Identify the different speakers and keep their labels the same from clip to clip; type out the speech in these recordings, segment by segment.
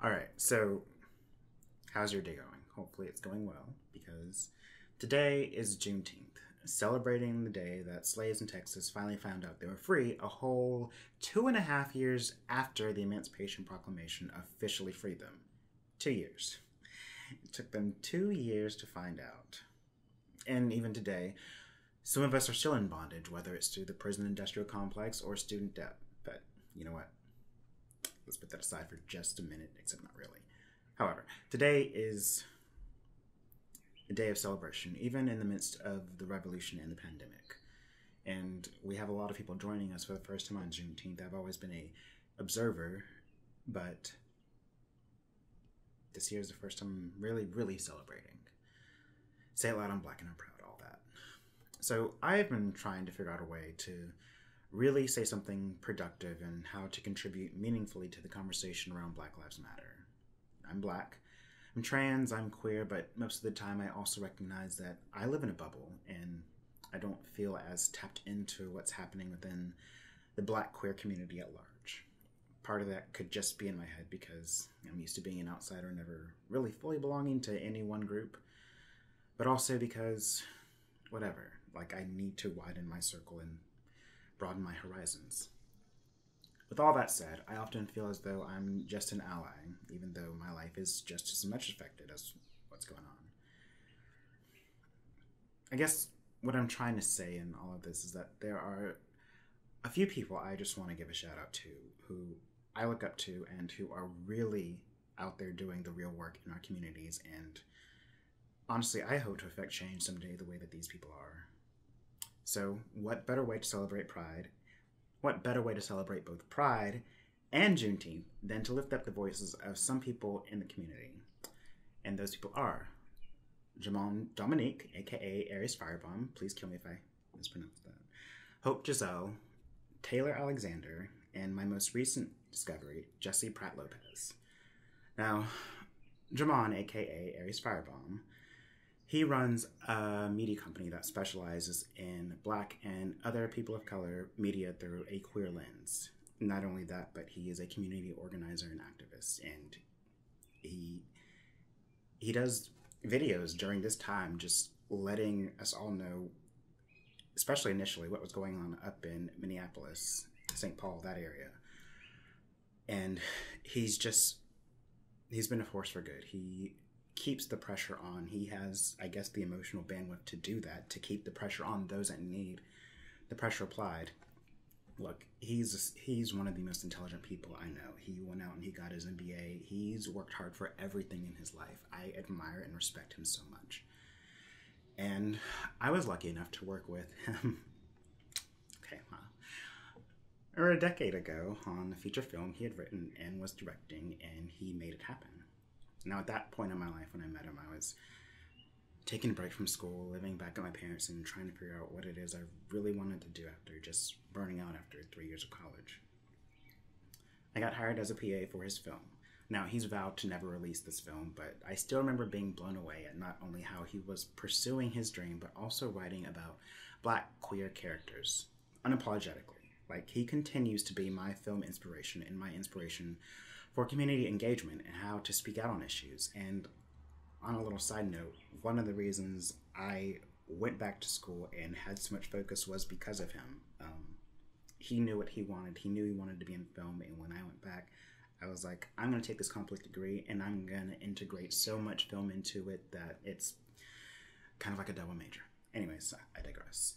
Speaker 1: All right, so how's your day going? Hopefully it's going well because today is Juneteenth, celebrating the day that slaves in Texas finally found out they were free a whole 2.5 years after the Emancipation Proclamation officially freed them. 2 years. It took them 2 years to find out. And even today, some of us are still in bondage, whether it's through the prison industrial complex or student debt. But you know what? Let's put that aside for just a minute, except not really. However, today is a day of celebration, even in the midst of the revolution and the pandemic. And we have a lot of people joining us for the first time on Juneteenth. I've always been a observer, but this year is the first time I'm really celebrating. Say it loud, I'm black and I'm proud, all that. So I've been trying to figure out a way to really say something productive and how to contribute meaningfully to the conversation around Black Lives Matter. I'm black, I'm trans, I'm queer, but most of the time I also recognize that I live in a bubble and I don't feel as tapped into what's happening within the black queer community at large. Part of that could just be in my head because I'm used to being an outsider, never really fully belonging to any one group, but also because, whatever, like I need to widen my circle and broaden my horizons. With all that said, I often feel as though I'm just an ally, even though my life is just as much affected as what's going on. I guess what I'm trying to say in all of this is that there are a few people I just want to give a shout out to who I look up to and who are really out there doing the real work in our communities, and honestly, I hope to affect change someday the way that these people are. So, what better way to celebrate Pride? What better way to celebrate both Pride and Juneteenth than to lift up the voices of some people in the community? And those people are Jamon Dominique, aka Aries Firebomb, please kill me if I mispronounced that, Hope Giselle, Taylor Alexander, and my most recent discovery, Jesse Pratt Lopez. Now, Jamon, aka Aries Firebomb, he runs a media company that specializes in Black and other people of color media through a queer lens. Not only that, but he is a community organizer and activist, and he does videos during this time just letting us all know, especially initially, what was going on up in Minneapolis, St. Paul, that area. And he's been a force for good. He keeps the pressure on. He has, I guess, the emotional bandwidth to do that, to keep the pressure on those that need the pressure applied. Look, he's one of the most intelligent people I know. He went out and he got his MBA. He's worked hard for everything in his life. I admire and respect him so much. And I was lucky enough to work with him or a decade ago on a feature film he had written and was directing, and he made it happen. Now, at that point in my life when I met him, I was taking a break from school, living back at my parents, and trying to figure out what it is I really wanted to do after just burning out after 3 years of college. I got hired as a PA for his film. Now, he's vowed to never release this film, but I still remember being blown away at not only how he was pursuing his dream, but also writing about Black queer characters, unapologetically. Like, he continues to be my film inspiration and my inspiration for community engagement and how to speak out on issues. And on a little side note, one of the reasons I went back to school and had so much focus was because of him. He knew what he wanted. He knew he wanted to be in film. And when I went back, I was like, I'm going to take this complex degree and I'm going to integrate so much film into it that it's kind of like a double major. Anyways, I digress.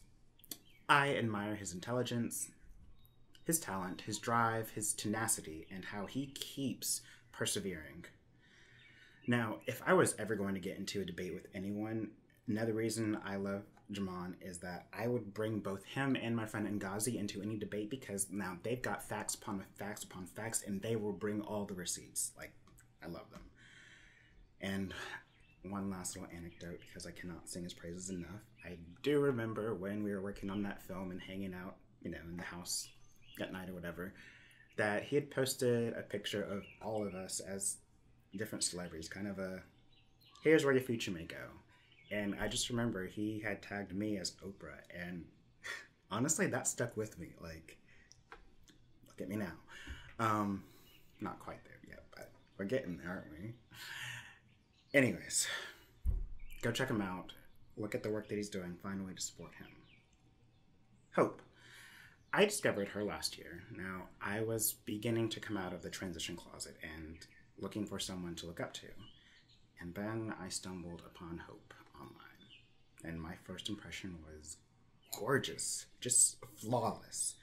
Speaker 1: I admire his intelligence, his talent, his drive, his tenacity, and how he keeps persevering. Now, if I was ever going to get into a debate with anyone, another reason I love Jamon is that I would bring both him and my friend Ngazi into any debate, because now they've got facts upon facts upon facts, and they will bring all the receipts. Like, I love them. And one last little anecdote, because I cannot sing his praises enough. I do remember when we were working on that film and hanging out, in the house at night or whatever, that he had posted a picture of all of us as different celebrities, kind of a, here's where your future may go. And I just remember he had tagged me as Oprah, and honestly, that stuck with me. Like, look at me now. Not quite there yet, but We're getting there, aren't we? Anyways, go check him out. Look at the work that he's doing. Find a way to support him. Hope. I discovered her last year. Now, I was beginning to come out of the transition closet and looking for someone to look up to. And then I stumbled upon Hope online. And my first impression was gorgeous. Just flawless.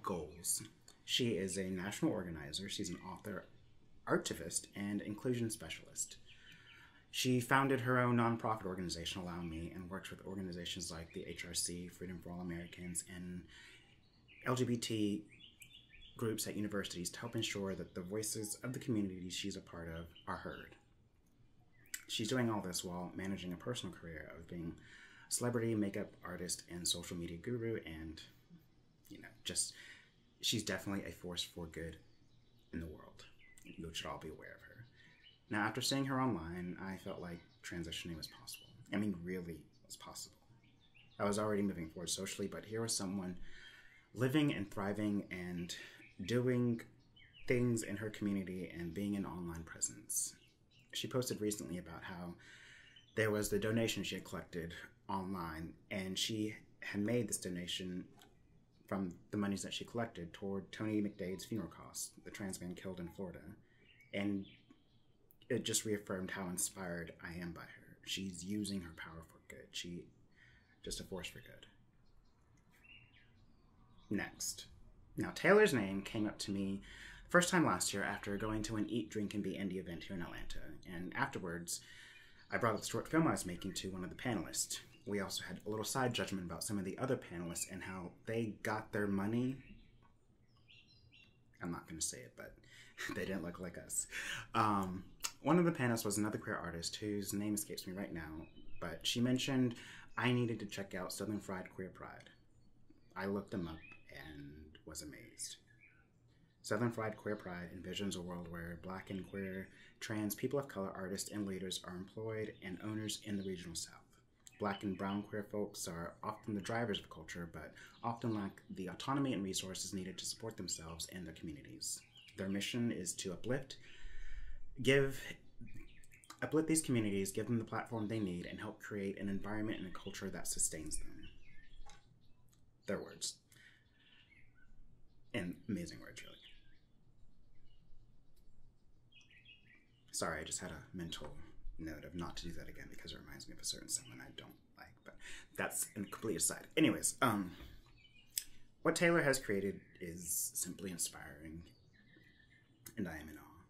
Speaker 1: #goals. She is a national organizer. She's an author, artivist, and inclusion specialist. She founded her own nonprofit organization, Allow Me, and works with organizations like the HRC, Freedom for All Americans, and LGBT groups at universities to help ensure that the voices of the communities she's a part of are heard. She's doing all this while managing a personal career of being a celebrity, makeup artist, and social media guru, and, she's definitely a force for good in the world. You should all be aware of her. Now, after seeing her online, I felt like transitioning was possible. I mean, really was possible. I was already moving forward socially, but here was someone living and thriving and doing things in her community and being an online presence. She posted recently about how there was the donation she had collected online, and she had made this donation from the monies that she collected toward Tony McDade's funeral costs, the trans man killed in Florida. And it just reaffirmed how inspired I am by her. She's using her power for good. She just a force for good. Next. Now, Taylor's name came up to me first time last year after going to an Eat, Drink, and Be Indie event here in Atlanta. And afterwards, I brought up the short film I was making to one of the panelists. We also had a little side judgment about some of the other panelists and how they got their money. I'm not going to say it, but they didn't look like us. One of the panelists was another queer artist whose name escapes me right now, but she mentioned I needed to check out Southern Fried Queer Pride. I looked them up and was amazed. Southern Fried Queer Pride envisions a world where Black and queer, trans, people of color artists and leaders are employed and owners in the regional South. Black and brown queer folks are often the drivers of culture, but often lack the autonomy and resources needed to support themselves and their communities. Their mission is to uplift these communities, give them the platform they need, and help create an environment and a culture that sustains them. Their words. And amazing words, really. Sorry, I just had a mental note of not to do that again because it reminds me of a certain someone I don't like, but that's a complete aside. Anyways, what Taylor has created is simply inspiring, and I am in awe.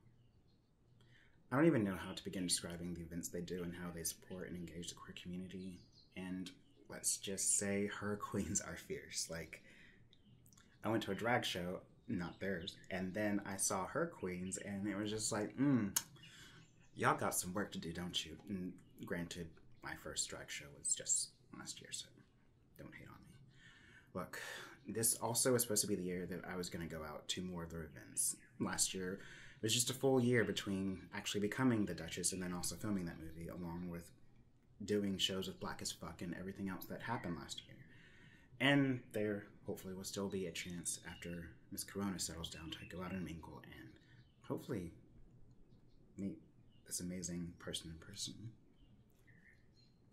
Speaker 1: I don't even know how to begin describing the events they do and how they support and engage the queer community, and let's just say her queens are fierce. Like, I went to a drag show, not theirs, and then I saw her queens, and it was just like, y'all got some work to do, don't you? And granted, my first drag show was just last year, so don't hate on me. Look, this also was supposed to be the year that I was going to go out to more of their events. Last year, it was just a full year between actually becoming the Duchess and then also filming that movie, along with doing shows with Black as Fuck and everything else that happened last year. And there, hopefully, will still be a chance after Miss Corona settles down to go out and mingle and hopefully meet this amazing person in person.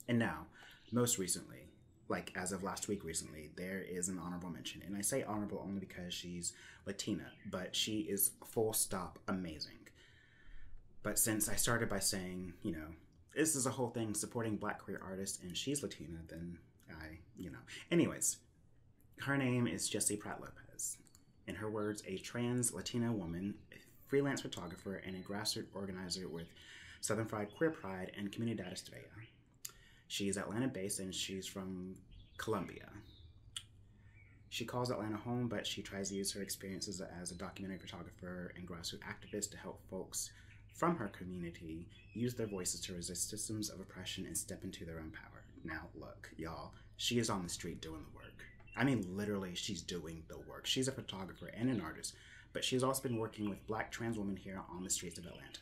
Speaker 1: And now, most recently, like as of last week recently, there is an honorable mention. And I say honorable only because she's Latina, but she is full stop amazing. But since I started by saying, this is a whole thing supporting Black queer artists and she's Latina, then Anyways, her name is Jessie Pratt Lopez. In her words, a trans Latina woman, a freelance photographer, and a grassroots organizer with Southern Fried Queer Pride and Comunidad Estrella. She's Atlanta-based and she's from Colombia. She calls Atlanta home, but she tries to use her experiences as a documentary photographer and grassroots activist to help folks from her community use their voices to resist systems of oppression and step into their own power. Now, look, y'all, she is on the street doing the work. I mean, literally, she's doing the work. She's a photographer and an artist, but she's also been working with Black trans women here on the streets of Atlanta.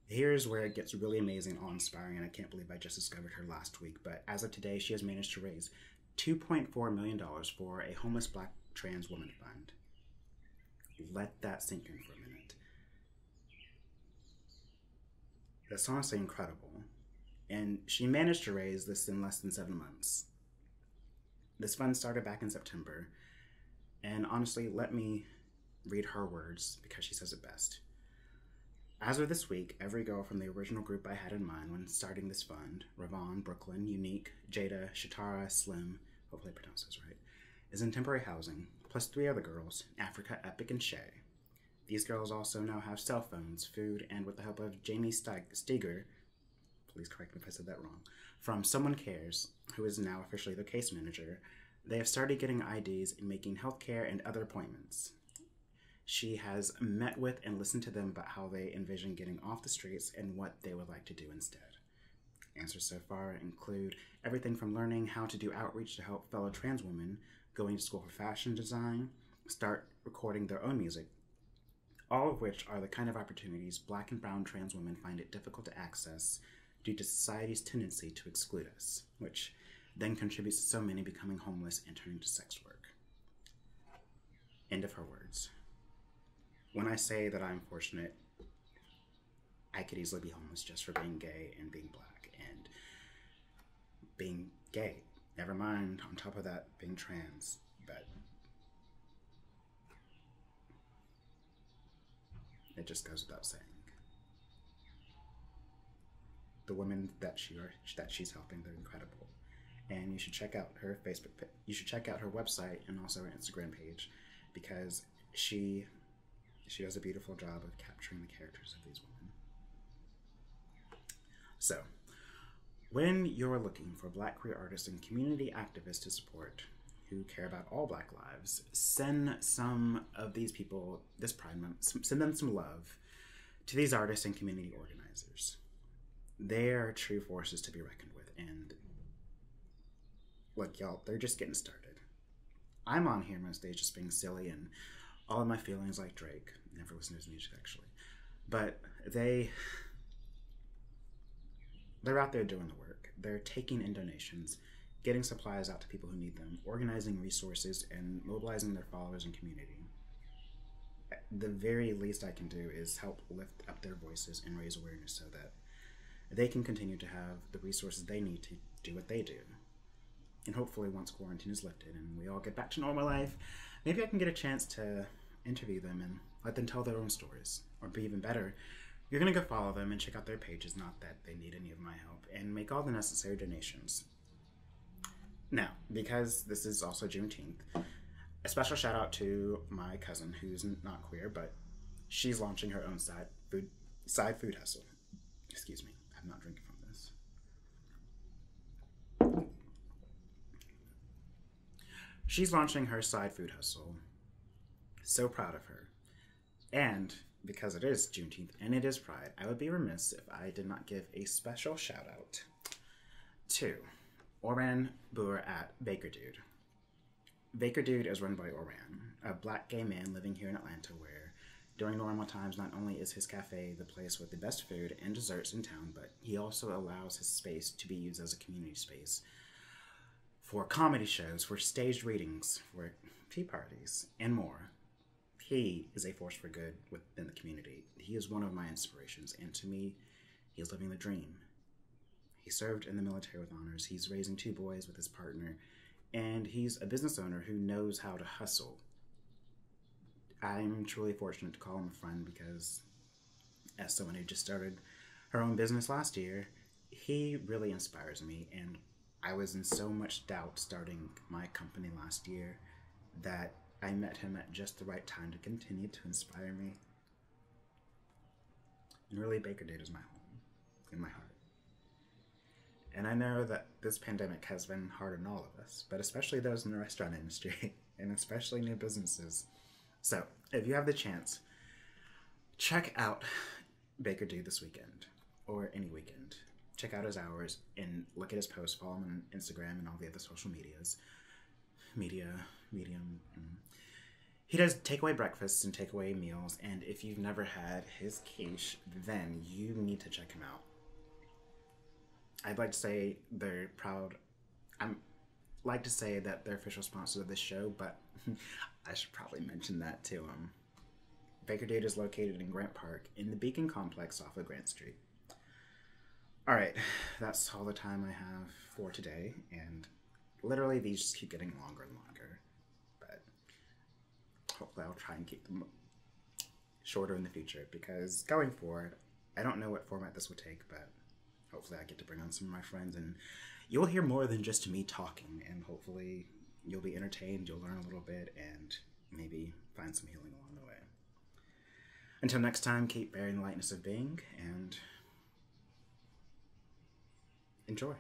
Speaker 1: Here's where it gets really amazing and awe-inspiring, and I can't believe I just discovered her last week, but as of today, she has managed to raise $2.4 million for a homeless Black trans woman fund. Let that sink in for a minute. It's honestly incredible. And she managed to raise this in less than 7 months. This fund started back in September, and honestly, let me read her words because she says it best. As of this week, every girl from the original group I had in mind when starting this fund, Ravon, Brooklyn, Unique, Jada, Shatara, Slim, hopefully I pronounced this right, is in temporary housing, plus 3 other girls, Africa, Epic, and Shay. These girls also now have cell phones, food, and with the help of Jamie Steger, please correct me if I said that wrong, from Someone Cares, who is now officially their case manager, they have started getting IDs and making healthcare and other appointments. She has met with and listened to them about how they envision getting off the streets and what they would like to do instead. Answers so far include everything from learning how to do outreach to help fellow trans women, going to school for fashion design, start recording their own music, all of which are the kind of opportunities Black and brown trans women find it difficult to access due to society's tendency to exclude us, which then contributes to so many becoming homeless and turning to sex work. End of her words. When I say that I'm fortunate, I could easily be homeless just for being gay and being Black and being gay. Never mind, on top of that, being trans. But it just goes without saying. The women that she's helping, they're incredible. And you should check out her Facebook page. You should check out her website and also her Instagram page because she does a beautiful job of capturing the characters of these women. So, when you're looking for Black queer artists and community activists to support who care about all Black lives, send some of these people this Pride Month, send them some love to these artists and community organizers. They are true forces to be reckoned with, and look, y'all, they're just getting started. I'm on here most days just being silly and all of my feelings like Drake. Never listen to his music, actually. But they're out there doing the work. They're taking in donations, getting supplies out to people who need them, organizing resources, and mobilizing their followers and community. The very least I can do is help lift up their voices and raise awareness so that they can continue to have the resources they need to do what they do. And hopefully once quarantine is lifted and we all get back to normal life, maybe I can get a chance to interview them and let them tell their own stories. Or be even better, you're going to go follow them and check out their pages, not that they need any of my help, and make all the necessary donations. Now, because this is also Juneteenth, a special shout out to my cousin who's not queer, but she's launching her own side food hustle. Excuse me, I'm not drinking from this. She's launching her side food hustle. So proud of her. And because it is Juneteenth and it is Pride, I would be remiss if I did not give a special shout out to Oran Boer at Baker Dude. Baker Dude is run by Oran, a Black gay man living here in Atlanta where during normal times not only is his cafe the place with the best food and desserts in town, but he also allows his space to be used as a community space for comedy shows, for staged readings, for tea parties, and more. He is a force for good within the community. He is one of my inspirations, and to me, he is living the dream. He served in the military with honors. He's raising 2 boys with his partner, and he's a business owner who knows how to hustle. I'm truly fortunate to call him a friend because, as someone who just started her own business last year, he really inspires me, and I was in so much doubt starting my company last year that I met him at just the right time to continue to inspire me. And really, Baker Dude is my home, in my heart. And I know that this pandemic has been hard on all of us, but especially those in the restaurant industry, and especially new businesses. So, if you have the chance, check out Baker Dude this weekend, or any weekend. Check out his hours, and look at his posts, follow him on Instagram and all the other social medias. Medium. He does takeaway breakfasts and takeaway meals, and if you've never had his quiche, then you need to check him out. I'd like to say they're proud. I'm like to say that they're official sponsors of this show, but I should probably mention that to Baker Dude is located in Grant Park in the Beacon Complex off of Grant Street. All right, that's all the time I have for today, and literally these just keep getting longer and longer, but hopefully I'll try and keep them shorter in the future, because going forward, I don't know what format this will take, but hopefully I get to bring on some of my friends, and you'll hear more than just me talking, and hopefully you'll be entertained, you'll learn a little bit, and maybe find some healing along the way. Until next time, keep bearing the lightness of being, and enjoy.